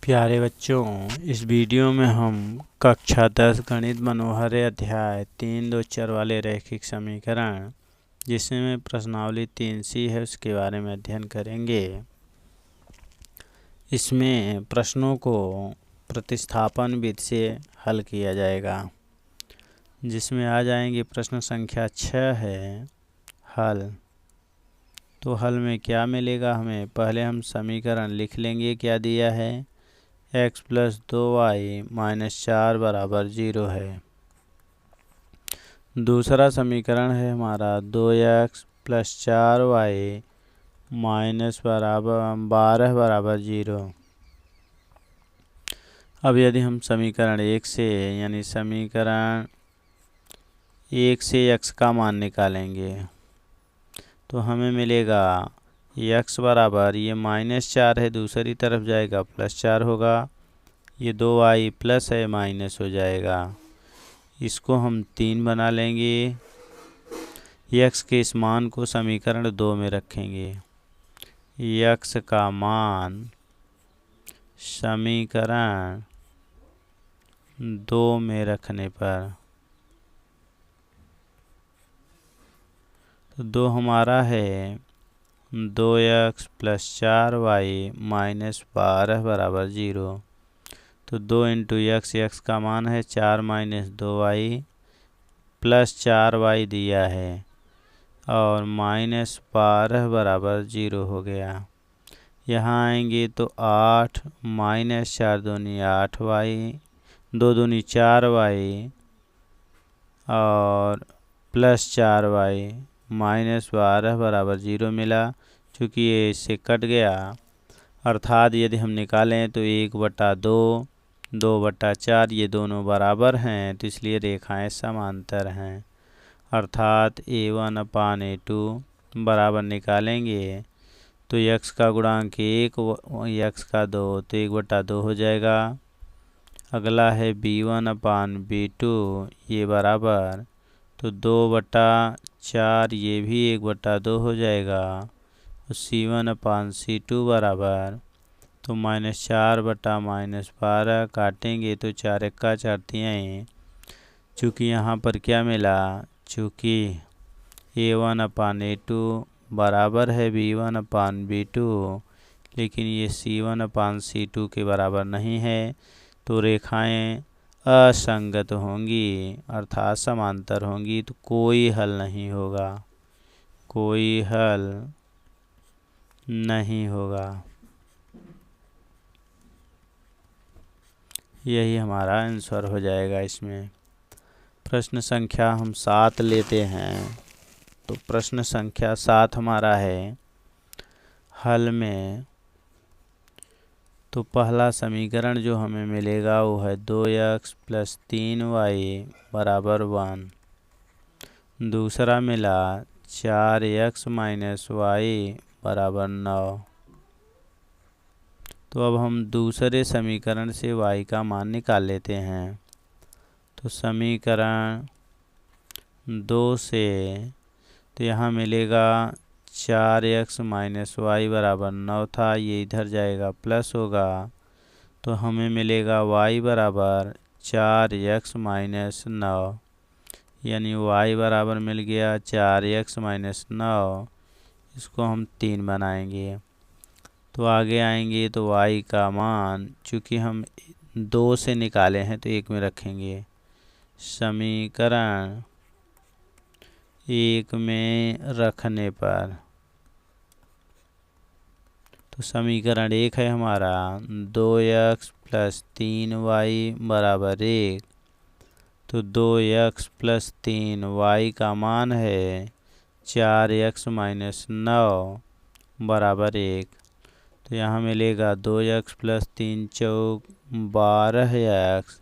प्यारे बच्चों, इस वीडियो में हम कक्षा 10 गणित मनोहर अध्याय 3 दो चर वाले रैखिक समीकरण जिसमें प्रश्नावली 3C है उसके बारे में अध्ययन करेंगे। इसमें प्रश्नों को प्रतिस्थापन विधि से हल किया जाएगा, जिसमें आ जाएंगे प्रश्न संख्या 6 है हल। तो हल में क्या मिलेगा हमें, पहले हम समीकरण लिख लेंगे। क्या दिया है, x + 2y - 4 = 0 है। दूसरा समीकरण है हमारा 2x + 4y - 12 = 0। अब यदि हम समीकरण 1 से यानी समीकरण 1 से x का मान निकालेंगे तो हमें मिलेगा x बराबर, ये -4 है, दूसरी तरफ जाएगा +4 होगा। ये 2y प्लस है माइनस हो जाएगा। इसको हम 3 बना लेंगे। x के इस मान को समीकरण 2 में रखेंगे। x का मान समीकरण 2 में रखने पर तो 2 हमारा है 2x + 4y - 12 = 0। तो 2 × x का मान है 4 - 2y + 4y दिया है और -12 = 0 हो गया। यहाँ आएंगे तो 8 - 4 दूनी 8y, 2 दूनी 4y और +4y -12 = 0 मिला। चूँकि ये इससे कट गया, अर्थात यदि हम निकालें तो 1/2 2/4 ये दोनों बराबर हैं, तो इसलिए रेखाएं समांतर हैं। अर्थात a1/a2 बराबर निकालेंगे तो x का गुणांक 1 x का 2 तो 1/2 हो जाएगा। अगला है b1/b2 ये बराबर, तो 2/4 ये भी 1/2 हो जाएगा। और c1/c2 बराबर, तो -4 बटा -12 काटेंगे तो 4 × 4 = 4। चूँकि यहाँ पर क्या मिला, चूँकि a1/a2 बराबर है b1/b2, लेकिन ये c1/c2 के बराबर नहीं है, तो रेखाएं असंगत होंगी अर्थात समांतर होंगी, तो कोई हल नहीं होगा, कोई हल नहीं होगा। यही हमारा आंसर हो जाएगा। इसमें प्रश्न संख्या हम 7 लेते हैं। तो प्रश्न संख्या 7 हमारा है हल में। तो पहला समीकरण जो हमें मिलेगा वो है 2x + 3y = 1। दूसरा मिला 4x - y = 9। तो अब हम दूसरे समीकरण से y का मान निकाल लेते हैं। तो समीकरण 2 से तो यहाँ मिलेगा 4x - y = 9 था, ये इधर जाएगा प्लस होगा, तो हमें मिलेगा y बराबर 4x - 9, यानी y बराबर मिल गया 4x - 9। इसको हम 3 बनाएंगे। तो आगे आएंगे तो y का मान, चूँकि हम 2 से निकाले हैं तो 1 में रखेंगे। समीकरण 1 में रखने पर तो समीकरण 1 है हमारा 2x + 3y = 1। तो 2x + 3y का मान है 4x - 9 = 1। तो यहाँ मिलेगा 2x + 3 = 12x।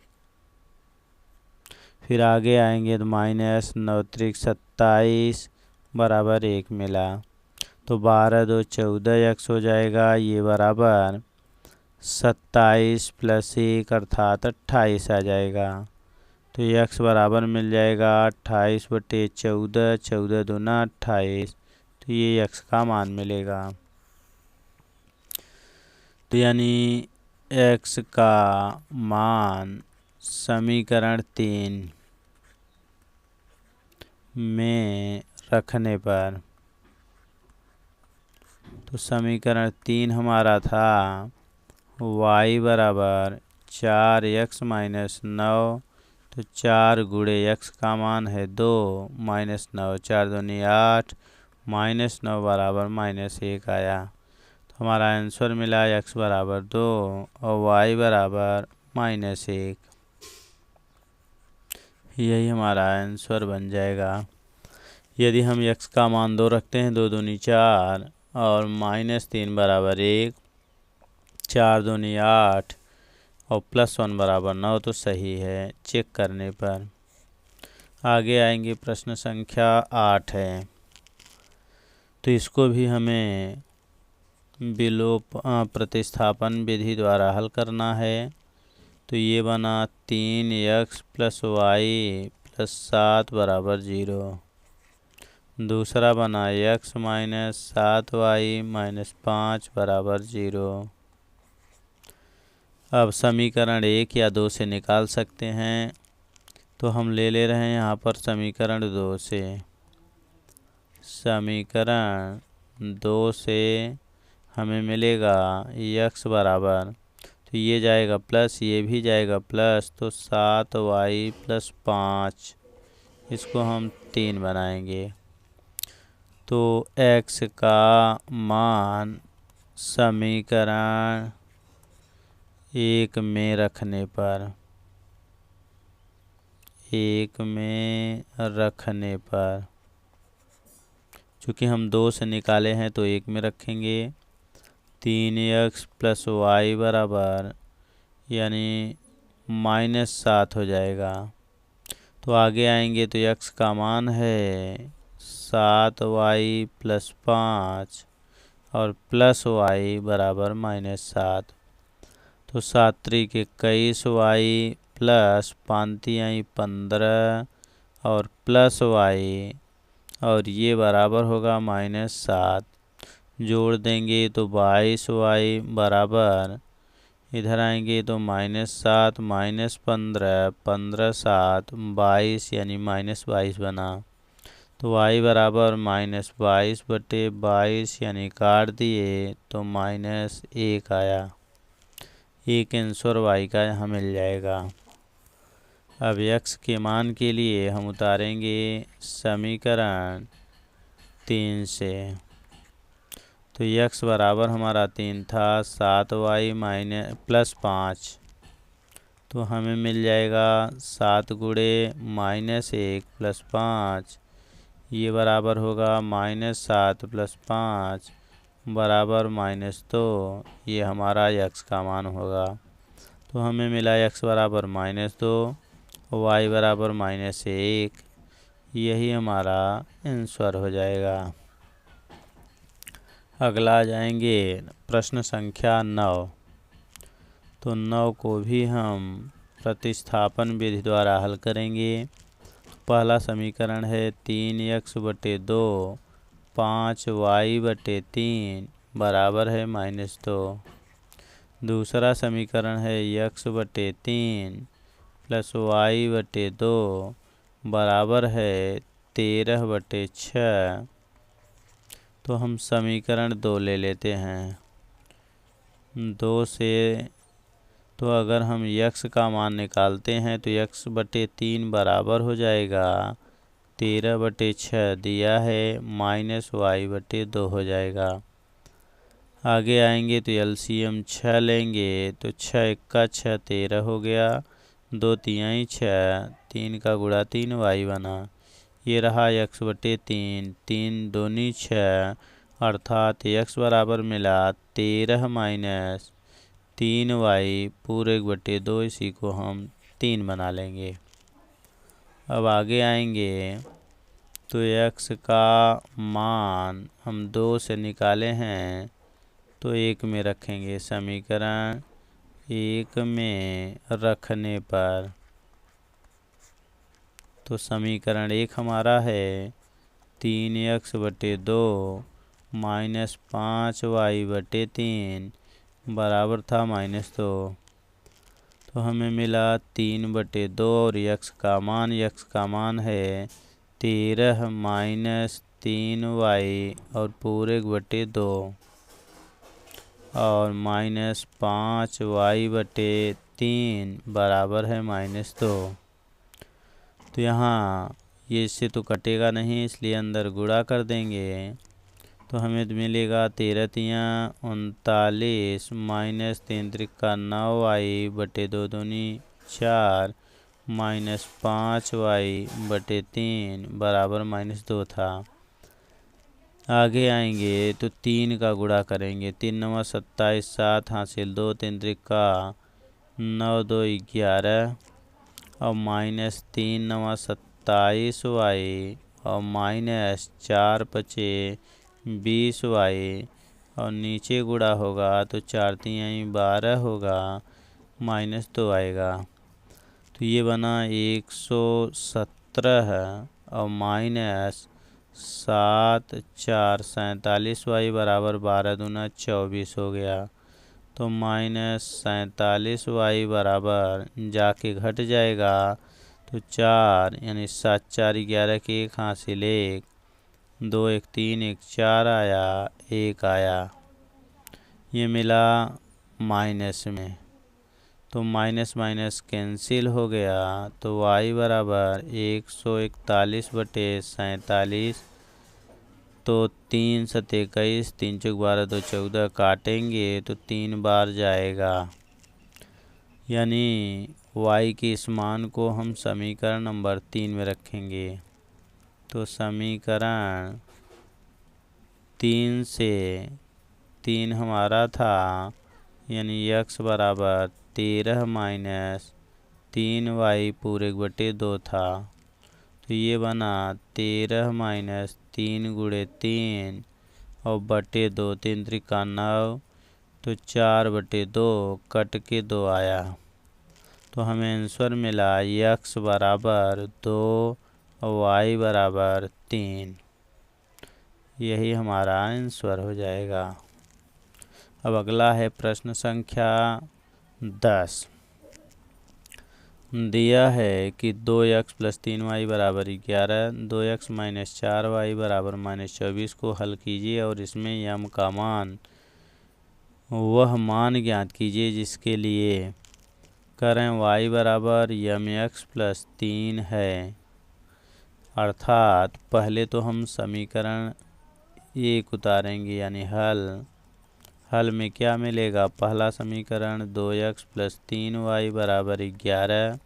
फिर आगे आएंगे तो -9 × 3 = 27 = 1 मिला। तो 12 × 2 = 14x हो जाएगा, ये बराबर 27 + 1 अर्थात 28 आ जाएगा। तो x बराबर मिल जाएगा 28/14, 14 दूना 28, तो ये x का मान मिलेगा। तो यानी x का मान समीकरण 3 में रखने पर, तो समीकरण 3 हमारा था y बराबर 4x-9, तो 4 गुणे x का मान है 2 माइनस 9, 4 दूनी 8, -9 बराबर -1 आया। तो हमारा आंसर मिला x बराबर 2 और y बराबर -1। यही हमारा आंसर बन जाएगा। यदि हम x का मान 2 रखते हैं, 2 दूनी 4 और -3 बराबर 1, 4 दूनी 8 और +1 बराबर 9, तो सही है चेक करने पर। आगे आएंगे प्रश्न संख्या 8 है, तो इसको भी हमें विलोप प्रतिस्थापन विधि द्वारा हल करना है। तो ये बना 3x + y + 7 बराबर 0। दूसरा बना x - 7y - 5 बराबर 0। अब समीकरण 1 या 2 से निकाल सकते हैं, तो हम ले रहे हैं यहाँ पर समीकरण 2 से। समीकरण 2 से हमें मिलेगा x बराबर, तो ये जाएगा प्लस, ये भी जाएगा प्लस, तो 7y + 5, इसको हम 3 बनाएंगे। तो x का मान समीकरण 1 में रखने पर, चूँकि हम 2 से निकाले हैं तो 1 में रखेंगे। 3x + y बराबर यानी -7 हो जाएगा। तो आगे आएंगे तो x का मान है 7y + 5 और +y बराबर -7। तो 7 त्रिक 21y प्लस 5 15 और +y, और ये बराबर होगा -7। जोड़ देंगे तो 22y बराबर, इधर आएंगे तो -7 -15 15 7 22 यानी -22 बना। तो y बराबर -22/22 यानी काट दिए तो -1 आया। एक आंसर y का यहाँ मिल जाएगा। अब x के मान के लिए हम उतारेंगे समीकरण 3 से। तो x बराबर हमारा 3 था, 7y + 5, तो हमें मिल जाएगा 7 गुणे -1 + 5, ये बराबर होगा -7 + 5 बराबर -2, ये हमारा x का मान होगा। तो हमें मिला x बराबर -2, y बराबर -1, यही हमारा आंसर हो जाएगा। अगला जाएंगे प्रश्न संख्या 9। तो 9 को भी हम प्रतिस्थापन विधि द्वारा हल करेंगे। पहला समीकरण है 3x/2 5y/3 बराबर है -2। दूसरा समीकरण है x/3 + y/2 बराबर है 13/6। तो हम समीकरण 2 ले लेते हैं। 2 से तो अगर हम x का मान निकालते हैं तो x/3 बराबर हो जाएगा 13/6 दिया है, -y/2 हो जाएगा। आगे आएंगे तो एलसीएम 6 लेंगे, तो 6 × 6 13 हो गया, 2 × 6 3 का गुणा 3y बना। ये रहा x/3, 3 दूनी 6, अर्थात x बराबर मिला 13 - 3y पूरे 1/2, इसी को हम 3 बना लेंगे। अब आगे आएंगे तो x का मान हम 2 से निकाले हैं तो 1 में रखेंगे। समीकरण 1 में रखने पर, तो समीकरण 1 हमारा है 3x/2 - 5y/3 बराबर था -2। तो हमें मिला 3/2 और यक्स का मान है 13 - 3y और पूरे 2 और -5y/3 बराबर है -2। तो यहाँ ये इससे तो कटेगा नहीं, इसलिए अंदर गुणा कर देंगे। तो हमें मिलेगा 13 तियाँ 39 -3 त्रिका 9y/2 दूनी 4 -5y/3 बराबर -2 था। आगे आएंगे तो 3 का गुणा करेंगे। 3 9 27 7 हासिल 2 3 त्रिका 9 2 11 और -3 9 27y और -4 5 20y और नीचे गुणा होगा तो 4 3 12 होगा, -2 आएगा। तो ये बना 117 और -7 4 47y बराबर 12 दूना 24 हो गया। तो -47y बराबर जाके घट जाएगा तो 4 यानी 7 4 11 के 1 हासिल 1 2 1 3 1 4 आया, 1 आया। ये मिला माइनस में, तो माइनस माइनस कैंसिल हो गया। तो y बराबर 141/47। तो 3 7 21 3 चौक 12 2 14 काटेंगे तो 3 बार जाएगा। यानी y के इस मान को हम समीकरण नंबर 3 में रखेंगे। तो समीकरण 3 से 3 हमारा था, यानी x बराबर 13 - 3y पूरे 2 था। तो ये बना 13 - 3 × 3 और 2 3 त्रिका 9 तो 4/2 कट के 2 आया। तो हमें आंसर मिला x बराबर 2 और y बराबर 3। यही हमारा आंसर हो जाएगा। अब अगला है प्रश्न संख्या 10। दिया है कि 2x + 3y बराबर 11, 2x - 4y बराबर -24 को हल कीजिए और इसमें यम का मान वह मान ज्ञात कीजिए जिसके लिए करें y बराबर mx + 3 है। अर्थात पहले तो हम समीकरण 1 उतारेंगे, यानी हल में क्या मिलेगा। पहला समीकरण 2x + 3y बराबर 11।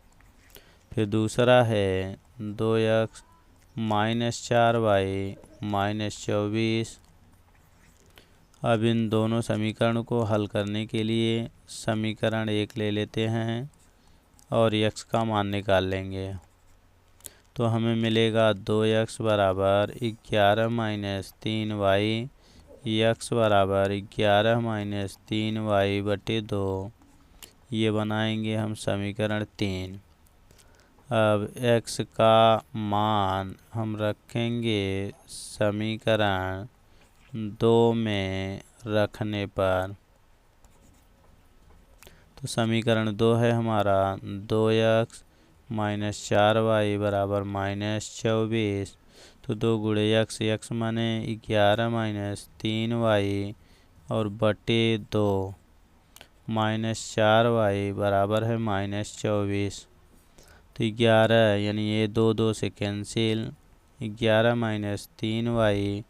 फिर दूसरा है 2x - 4y -24। अब इन दोनों समीकरणों को हल करने के लिए समीकरण 1 ले लेते हैं और x का मान निकाल लेंगे। तो हमें मिलेगा 2x बराबर 11 - 3y, x बराबर 11 - 3y/2। ये बनाएंगे हम समीकरण 3। अब x का मान हम रखेंगे समीकरण 2 में रखने पर। तो समीकरण 2 है हमारा 2x - 4y बराबर -24। तो 2 × x माने 11 - 3y और 2 -4y बराबर है -24। तो 11 यानी ये 2 2 से कैंसिल, 11 - 3y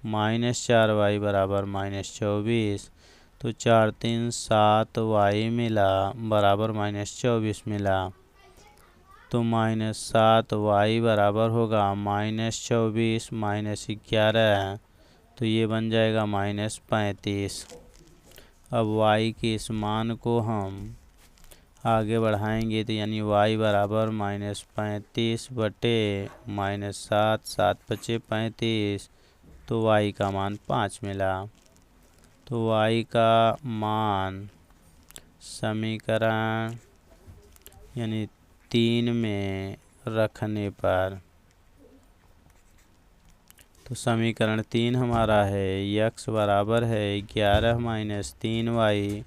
-4y बराबर -24। तो 4 3 7y मिला बराबर -24 मिला। तो -7y बराबर होगा -24 - 11। तो ये बन जाएगा -35। अब y के इस मान को हम आगे बढ़ाएंगे तो यानी y बराबर -35/- 7 7 5 35। तो y का मान 5 मिला। तो y का मान समीकरण यानी 3 में रखने पर, तो समीकरण 3 हमारा है x बराबर है 11 - 3y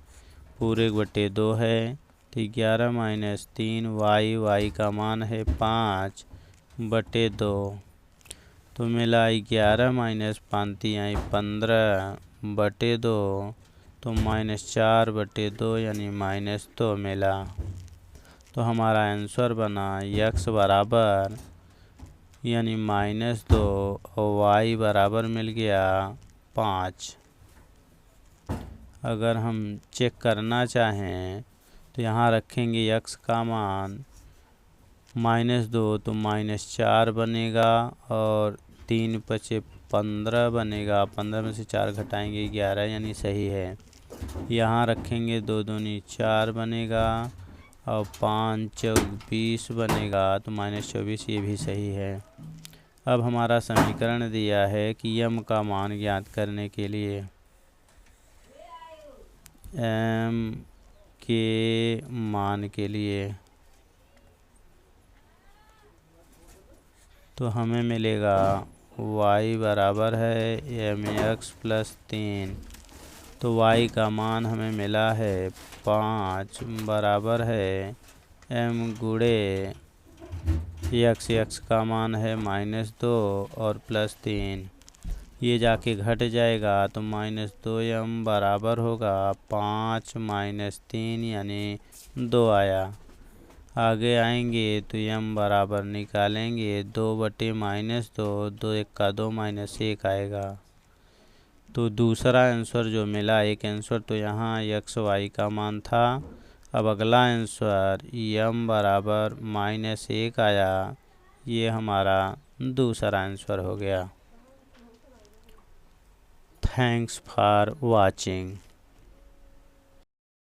पूरे 1/2 है। तो 11 माइनस 3 वाई का मान है 5/2। तो मिला 11 माइनस 5 आई 15/2। तो -4/2 यानी -2 मिला। तो हमारा आंसर बना x बराबर यानी -2 और y बराबर मिल गया 5। अगर हम चेक करना चाहें तो यहाँ रखेंगे x का मान -2 तो -4 बनेगा और 3 × 15 बनेगा। 15 में से 4 घटाएंगे 11 यानी सही है। यहाँ रखेंगे 2 दूनी 4 बनेगा और 5 × 20 बनेगा तो -24 ये भी सही है। अब हमारा समीकरण दिया है कि m का मान ज्ञात करने के लिए m के मान के लिए तो हमें मिलेगा y बराबर है mx + 3। तो y का मान हमें मिला है 5 बराबर है m गुणे x का मान है -2 और +3। ये जाके घट जाएगा तो -2m बराबर होगा 5 - 3 यानी 2 आया। आगे आएंगे तो m बराबर निकालेंगे 2/-2 2 1 का 2 -1 आएगा। तो दूसरा आंसर जो मिला एक आंसर तो यहाँ x y का मान था। अब अगला आंसर m बराबर -1 आया। ये हमारा दूसरा आंसर हो गया। Thanks for watching.